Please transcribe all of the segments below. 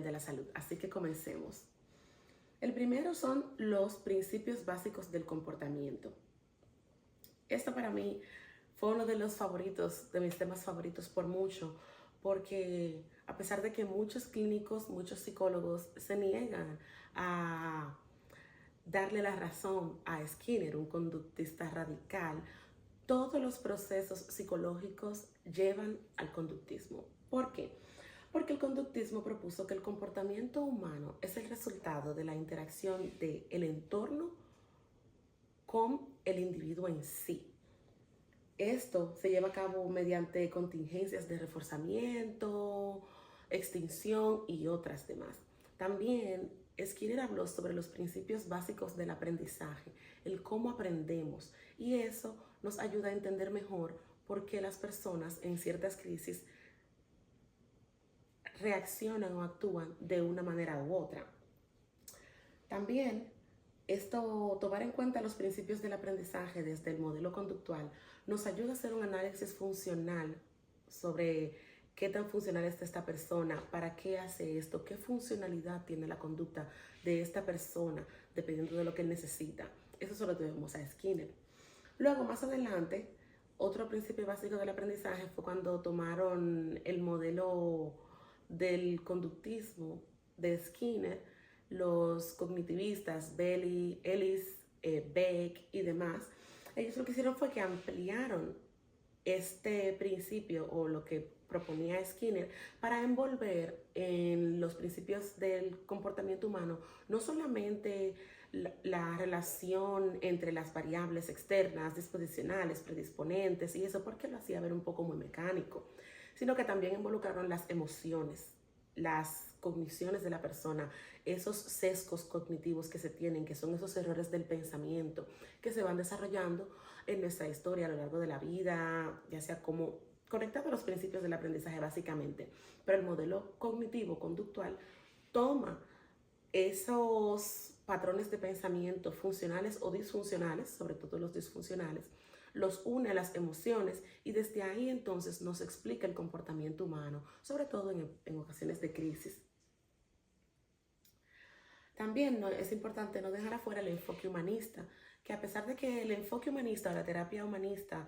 de la salud. Así que comencemos. El primero son los principios básicos del comportamiento. Esto para mí fue uno de los favoritos, de mis temas favoritos por mucho, porque a pesar de que muchos clínicos, muchos psicólogos se niegan a darle la razón a Skinner, un conductista radical, todos los procesos psicológicos llevan al conductismo. ¿Por qué? Porque el conductismo propuso que el comportamiento humano es el resultado de la interacción del entorno con el individuo en sí. Esto se lleva a cabo mediante contingencias de reforzamiento, extinción y otras demás. También Skinner habló sobre los principios básicos del aprendizaje, el cómo aprendemos, y eso nos ayuda a entender mejor por qué las personas en ciertas crisis reaccionan o actúan de una manera u otra. También tomar en cuenta los principios del aprendizaje desde el modelo conductual nos ayuda a hacer un análisis funcional sobre qué tan funcional está esta persona, para qué hace esto, qué funcionalidad tiene la conducta de esta persona, dependiendo de lo que él necesita. Eso solo tuvimos a Skinner. Luego, más adelante, otro principio básico del aprendizaje fue cuando tomaron el modelo del conductismo de Skinner, los cognitivistas, Ellis, Beck y demás. Ellos lo que hicieron fue que ampliaron este principio o lo que proponía Skinner para envolver en los principios del comportamiento humano no solamente la relación entre las variables externas, disposicionales, predisponentes y eso, porque lo hacía ver un poco muy mecánico, sino que también involucraron las emociones, las cogniciones de la persona, esos sesgos cognitivos que se tienen, que son esos errores del pensamiento que se van desarrollando en nuestra historia a lo largo de la vida, ya sea como conectado a los principios del aprendizaje básicamente. Pero el modelo cognitivo conductual toma esos patrones de pensamiento funcionales o disfuncionales, sobre todo los disfuncionales, los une a las emociones y desde ahí entonces nos explica el comportamiento humano, sobre todo en ocasiones de crisis. También es importante no dejar afuera el enfoque humanista, que a pesar de que el enfoque humanista o la terapia humanista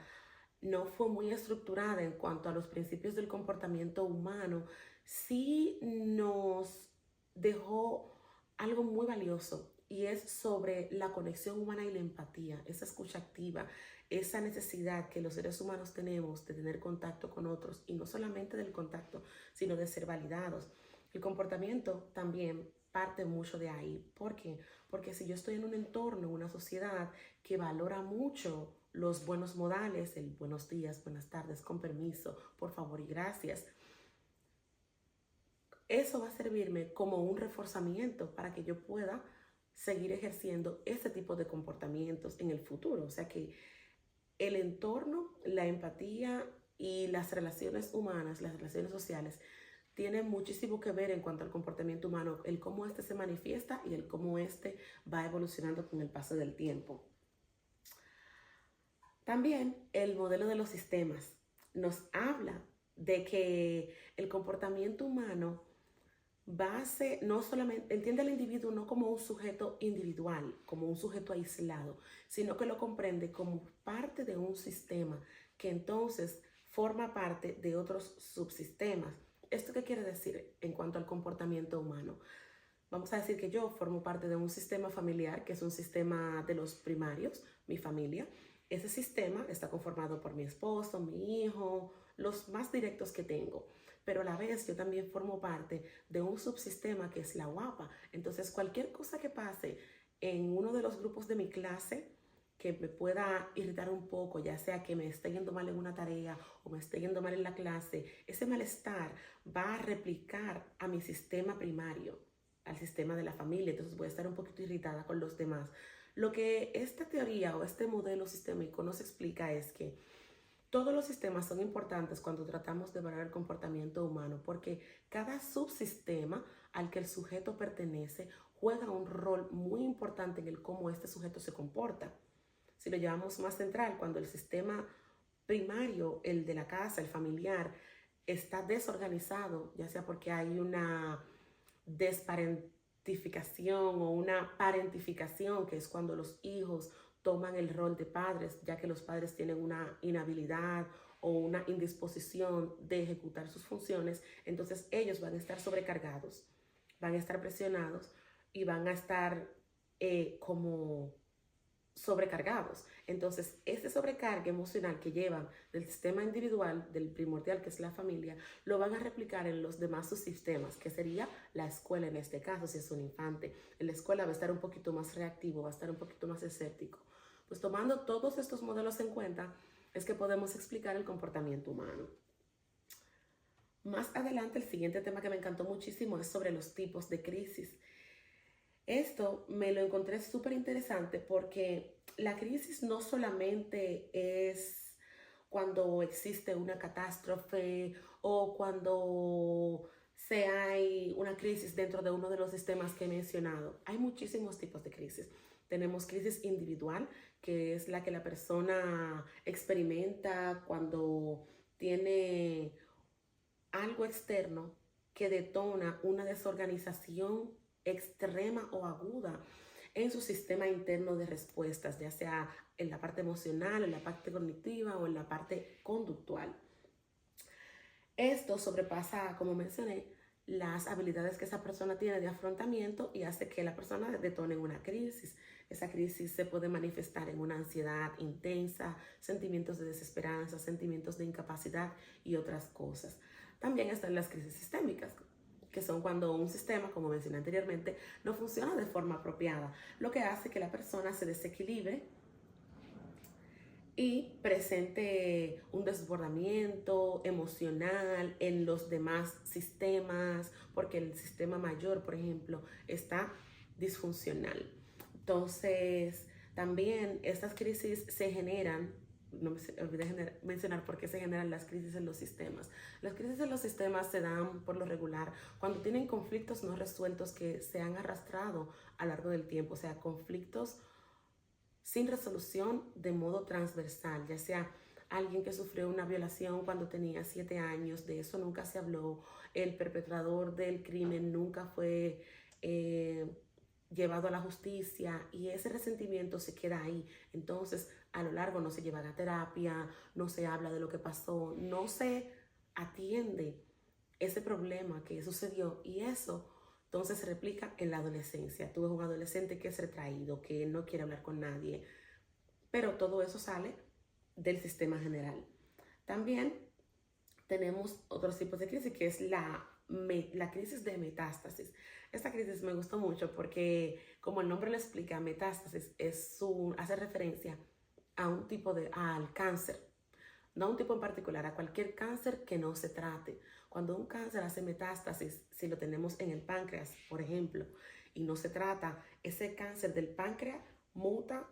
no fue muy estructurada en cuanto a los principios del comportamiento humano, sí nos dejó algo muy valioso, y es sobre la conexión humana y la empatía, esa escucha activa, esa necesidad que los seres humanos tenemos de tener contacto con otros, y no solamente del contacto, sino de ser validados. El comportamiento también parte mucho de ahí. ¿Por qué? Porque si yo estoy en un entorno, en una sociedad que valora mucho los buenos modales, el buenos días, buenas tardes, con permiso, por favor y gracias, eso va a servirme como un reforzamiento para que yo pueda seguir ejerciendo ese tipo de comportamientos en el futuro. O sea que el entorno, la empatía y las relaciones humanas, las relaciones sociales, tienen muchísimo que ver en cuanto al comportamiento humano, el cómo éste se manifiesta y el cómo éste va evolucionando con el paso del tiempo. También el modelo de los sistemas nos habla de que el comportamiento humano no solamente entiende al individuo no como un sujeto individual, como un sujeto aislado, sino que lo comprende como parte de un sistema que entonces forma parte de otros subsistemas. ¿Esto qué quiere decir en cuanto al comportamiento humano? Vamos a decir que yo formo parte de un sistema familiar, que es un sistema de los primarios, mi familia. Ese sistema está conformado por mi esposo, mi hijo, los más directos que tengo. Pero a la vez yo también formo parte de un subsistema que es la UAPA. Entonces cualquier cosa que pase en uno de los grupos de mi clase que me pueda irritar un poco, ya sea que me esté yendo mal en una tarea o me esté yendo mal en la clase, ese malestar va a replicar a mi sistema primario, al sistema de la familia. Entonces voy a estar un poquito irritada con los demás. Lo que esta teoría o este modelo sistémico nos explica es que todos los sistemas son importantes cuando tratamos de evaluar el comportamiento humano, porque cada subsistema al que el sujeto pertenece juega un rol muy importante en el cómo este sujeto se comporta. Si lo llevamos más central, cuando el sistema primario, el de la casa, el familiar, está desorganizado, ya sea porque hay desparentificación o una parentificación, que es cuando los hijos toman el rol de padres, ya que los padres tienen una inhabilidad o una indisposición de ejecutar sus funciones, entonces ellos van a estar sobrecargados, van a estar presionados y van a estar como sobrecargados. Entonces, este sobrecarga emocional que llevan del sistema individual, del primordial que es la familia, lo van a replicar en los demás subsistemas, que sería la escuela en este caso, si es un infante. En la escuela va a estar un poquito más reactivo, va a estar un poquito más escéptico. Pues tomando todos estos modelos en cuenta, es que podemos explicar el comportamiento humano. Más adelante, el siguiente tema que me encantó muchísimo es sobre los tipos de crisis. Esto me lo encontré súper interesante porque la crisis no solamente es cuando existe una catástrofe o cuando hay una crisis dentro de uno de los sistemas que he mencionado. Hay muchísimos tipos de crisis. Tenemos crisis individual, que es la que la persona experimenta cuando tiene algo externo que detona una desorganización extrema o aguda en su sistema interno de respuestas, ya sea en la parte emocional, en la parte cognitiva o en la parte conductual. Esto sobrepasa, como mencioné, las habilidades que esa persona tiene de afrontamiento y hace que la persona detone una crisis. Esa crisis se puede manifestar en una ansiedad intensa, sentimientos de desesperanza, sentimientos de incapacidad y otras cosas. También están las crisis sistémicas, que son cuando un sistema, como mencioné anteriormente, no funciona de forma apropiada, lo que hace que la persona se desequilibre y presente un desbordamiento emocional en los demás sistemas, porque el sistema mayor, por ejemplo, está disfuncional. Entonces, también estas crisis se generan, no me olvidé mencionar por qué se generan las crisis en los sistemas. Las crisis en los sistemas se dan por lo regular cuando tienen conflictos no resueltos que se han arrastrado a lo largo del tiempo, o sea, conflictos sin resolución de modo transversal, ya sea alguien que sufrió una violación cuando tenía 7 años, de eso nunca se habló, el perpetrador del crimen nunca fue llevado a la justicia y ese resentimiento se queda ahí. Entonces, a lo largo no se lleva a terapia, no se habla de lo que pasó, no se atiende ese problema que sucedió y eso entonces se replica en la adolescencia. Tú ves un adolescente que es retraído, que no quiere hablar con nadie, pero todo eso sale del sistema general. También tenemos otros tipos de crisis, que es la crisis de metástasis. Esta crisis me gustó mucho porque, como el nombre lo explica, metástasis hace referencia a un tipo al cáncer, no a un tipo en particular, a cualquier cáncer que no se trate. Cuando un cáncer hace metástasis, si lo tenemos en el páncreas, por ejemplo, y no se trata, ese cáncer del páncreas muta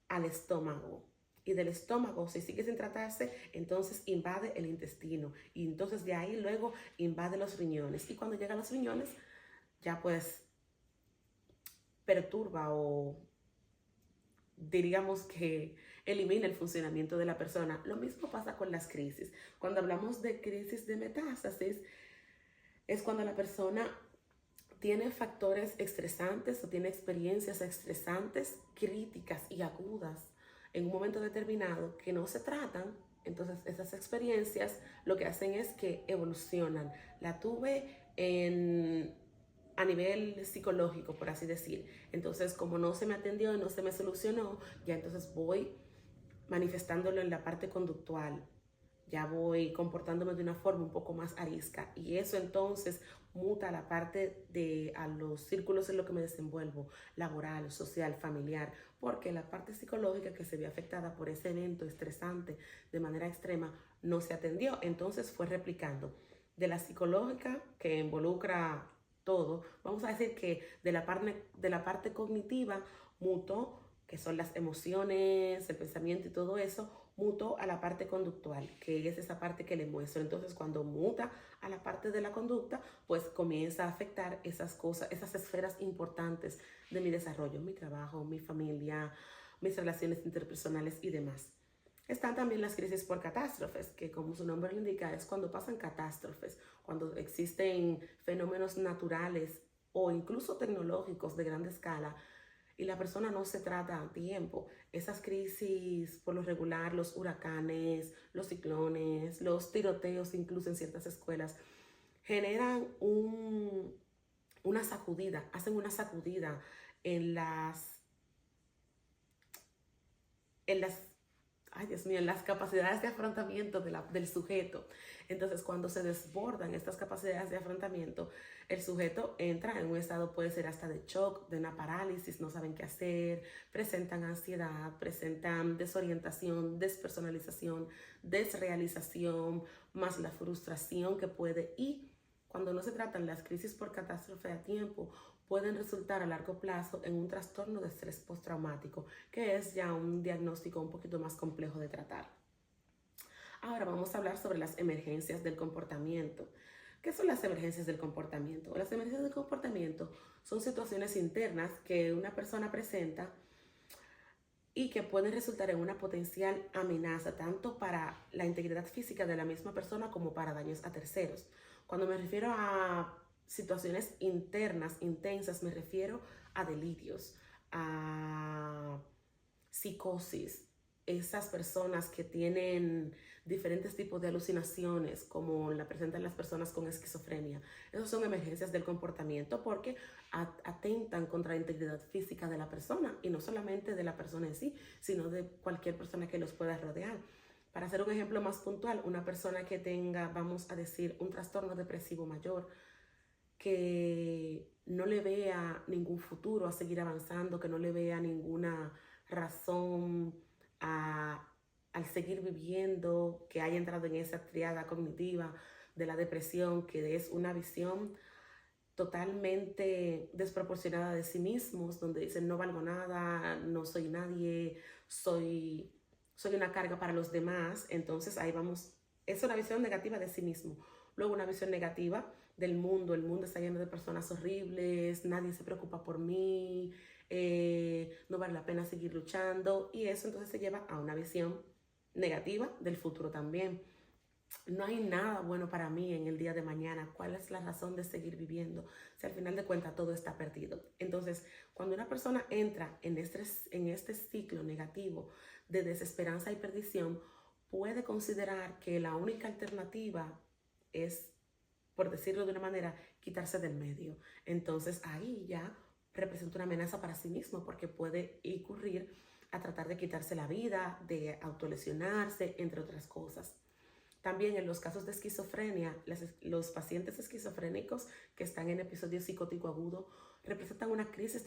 al estómago. Y del estómago, si sigue sin tratarse, entonces invade el intestino. Y entonces de ahí luego invade los riñones. Y cuando llega a los riñones, ya pues perturba o diríamos que elimina el funcionamiento de la persona. Lo mismo pasa con las crisis. Cuando hablamos de crisis de metástasis, es cuando la persona tiene factores estresantes o tiene experiencias estresantes, críticas y agudas en un momento determinado que no se tratan. Entonces esas experiencias lo que hacen es que evolucionan. La tuve a nivel psicológico, por así decir. Entonces, como no se me atendió y no se me solucionó, ya entonces voy manifestándolo en la parte conductual. Ya voy comportándome de una forma un poco más arisca y eso entonces muta a la parte a los círculos en los que me desenvuelvo, laboral, social, familiar, porque la parte psicológica que se vio afectada por ese evento estresante de manera extrema no se atendió, entonces fue replicando. De la psicológica, que involucra todo, vamos a decir que de la parte cognitiva mutó, que son las emociones, el pensamiento y todo eso, mutó a la parte conductual, que es esa parte que le muestro. Entonces, cuando muta a la parte de la conducta, pues comienza a afectar esas cosas, esas esferas importantes de mi desarrollo, mi trabajo, mi familia, mis relaciones interpersonales y demás. Están también las crisis por catástrofes, que como su nombre lo indica, es cuando pasan catástrofes, cuando existen fenómenos naturales o incluso tecnológicos de gran escala y la persona no se trata a tiempo. Esas crisis, por lo regular, los huracanes, los ciclones, los tiroteos, incluso en ciertas escuelas, generan una sacudida, hacen una sacudida en las ay Dios mío, en las capacidades de afrontamiento del sujeto. Entonces, cuando se desbordan estas capacidades de afrontamiento, el sujeto entra en un estado, puede ser hasta de shock, de una parálisis, no saben qué hacer, presentan ansiedad, presentan desorientación, despersonalización, desrealización, más la frustración que puede. Y cuando no se tratan las crisis por catástrofe a tiempo, pueden resultar a largo plazo en un trastorno de estrés postraumático, que es ya un diagnóstico un poquito más complejo de tratar. Ahora vamos a hablar sobre las emergencias del comportamiento. ¿Qué son las emergencias del comportamiento? Las emergencias del comportamiento son situaciones internas que una persona presenta y que pueden resultar en una potencial amenaza tanto para la integridad física de la misma persona como para daños a terceros. Cuando me refiero a situaciones internas, intensas, me refiero a delirios, a psicosis, esas personas que tienen diferentes tipos de alucinaciones, como la presentan las personas con esquizofrenia. Esas son emergencias del comportamiento porque atentan contra la integridad física de la persona, y no solamente de la persona en sí, sino de cualquier persona que los pueda rodear. Para hacer un ejemplo más puntual, una persona que tenga, vamos a decir, un trastorno depresivo mayor, que no le vea ningún futuro a seguir avanzando, que no le vea ninguna razón al seguir viviendo, que haya entrado en esa triada cognitiva de la depresión, que es una visión totalmente desproporcionada de sí mismos, donde dicen no valgo nada, no soy nadie, soy una carga para los demás. Entonces ahí vamos, es una visión negativa de sí mismo. Luego una visión negativa del mundo, el mundo está lleno de personas horribles, nadie se preocupa por mí, no vale la pena seguir luchando, y eso entonces se lleva a una visión negativa del futuro también. No hay nada bueno para mí en el día de mañana. ¿Cuál es la razón de seguir viviendo si al final de cuentas todo está perdido? Entonces, cuando una persona entra en este ciclo negativo de desesperanza y perdición, puede considerar que la única alternativa es, por decirlo de una manera, quitarse del medio. Entonces ahí ya representa una amenaza para sí mismo, porque puede incurrir a tratar de quitarse la vida, de autolesionarse, entre otras cosas. También en los casos de esquizofrenia, los pacientes esquizofrénicos que están en episodio psicótico agudo representan una crisis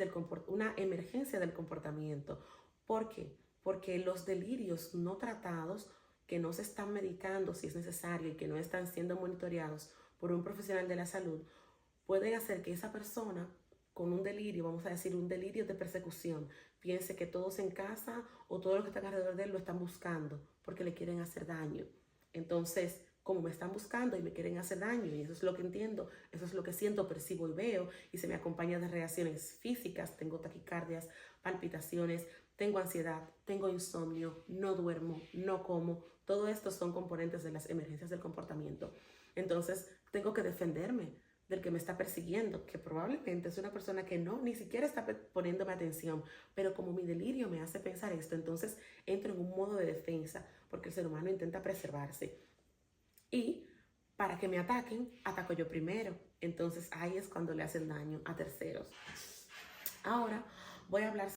una emergencia del comportamiento. ¿Por qué? Porque los delirios no tratados, que no se están medicando si es necesario y que no están siendo monitoreados por un profesional de la salud, pueden hacer que esa persona con un delirio, vamos a decir un delirio de persecución, piense que todos en casa o todos los que están alrededor de él lo están buscando porque le quieren hacer daño. Entonces, como me están buscando y me quieren hacer daño, y eso es lo que entiendo, eso es lo que siento, percibo y veo, y se me acompaña de reacciones físicas, tengo taquicardias, palpitaciones, tengo ansiedad, tengo insomnio, no duermo, no como, todo esto son componentes de las emergencias del comportamiento. Entonces, tengo que defenderme del que me está persiguiendo, que probablemente es una persona que ni siquiera está poniéndome atención, pero como mi delirio me hace pensar esto, entonces entro en un modo de defensa, porque el ser humano intenta preservarse. Y para que me ataquen, ataco yo primero. Entonces ahí es cuando le hacen daño a terceros. Ahora voy a hablar